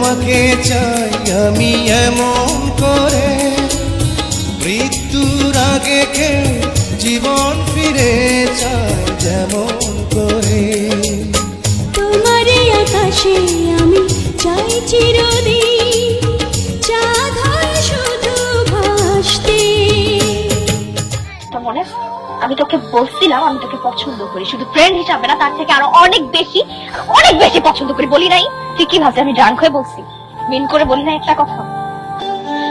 তোমাকে চাই আমি এমন করে, মৃত্যুর আগে কে জীবন ফিরে চাই যেমন করে। তোমারই আকাশে আমি চাই চিরদিন চাঁদ হয়ে শুধু ভাসতে। মনে আমি তোকে বলছিলাম আমি তোকে পছন্দ করি, শুধু ফ্রেন্ড হিসাবে না, তার থেকে আরো অনেক বেশি পছন্দ করি। বলি নাই? তুই কি ভাবছি আমি ড্রাঙ্ক হয়ে বলছি? মিন করে বলি নাই একটা কথা?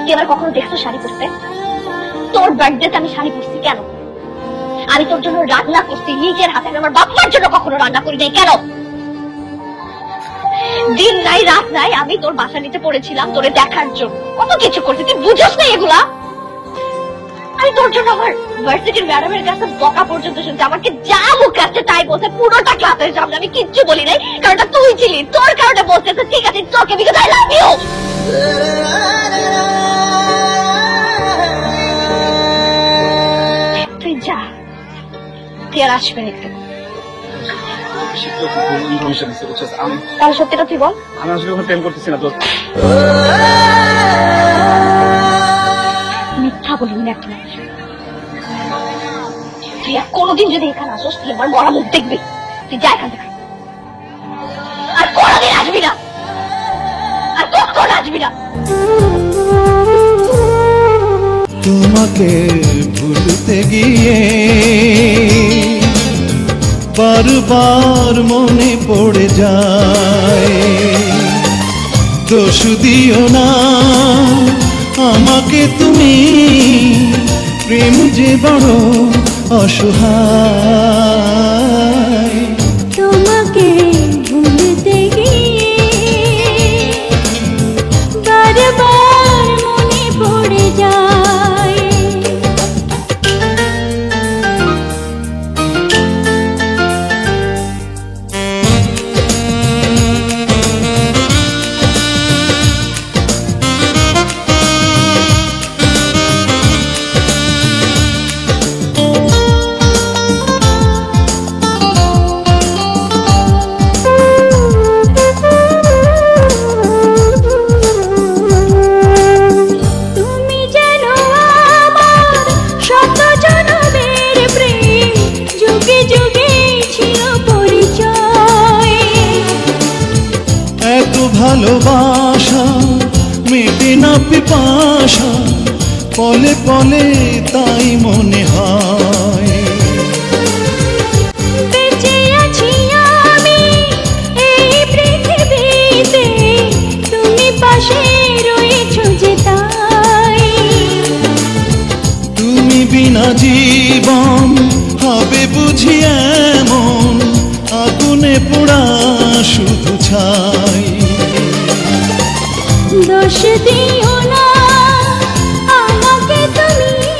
তুই আবার কখনো দেখছো শাড়ি পরতে? তোর বার্থডেতে আমি শাড়ি পরছি কেন? আমি তোর জন্য রান্না করছি নিজের হাতে, আমার বাপ মার জন্য কখনো রান্না করি নাই কেন? দিন নাই রাত নাই আমি তোর বাসা নিতে পড়েছিলাম তোরে দেখার জন্য, কত কিছু করছি, তুই বুঝোস না এগুলা? আমি তোর জন্য আমার ভার্সিটির ম্যাডামের কাছে বকা পর্যন্ত শুনছি, আমাকে যা মুখে আসছে তাই বলছে, পুরোটা ক্লাসের সামনে আমি কিচ্ছু বলি নাই, কারণ তুই ছিলি, তোর কারণে বলছে ঠিক আছে তোকে বিকজ আই লাভ ইউ। তুই যা, তুই আর আসবে না একটু। তাহলে সত্যিটা তুই বল। আমি আসলে প্রেম করতেছি না তোর। মিথ্যা বলবি না একটা মানুষ। তুই আর কোনোদিন যদি এখানে আসোস তুই আমার মরা মুখ দেখবি। তুই যা এখান থেকে, আর কোনোদিন আসবি না, আর কখন আসবি না। তোমাকে ভুলতে গিয়ে বারবার মনে পড়ে যায়, দোষ দিও না আমাকে তুমি, প্রেম যে বড় অসহায়। তোমাকে ভুলতে গিয়ে বারবার মনে পড়ে যায়। ভালোবাসা মেটে না পিপাসা, পলে পলে তাই মনে হয়। বেঁচে আছি আমি এই পৃথিবীতে, তুমি পাশে রয়েছো যে তাই। তুমি বিনা জীবন হবে বুঝি এমন, আগুনে পোড়া শুধু ছাই। দোষ দিও না আমাকে তুমি,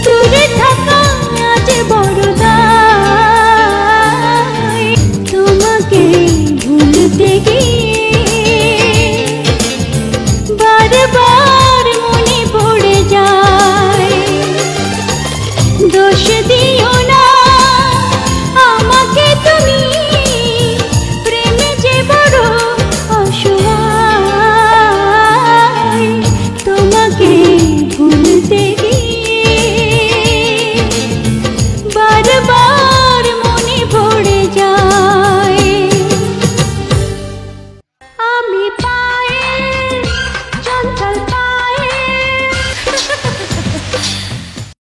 দূরে থাকা আজ বড় দায়। তোমাকে ভুলতে গিয়ে বারবার মনে পড়ে যায়, দোষ দিও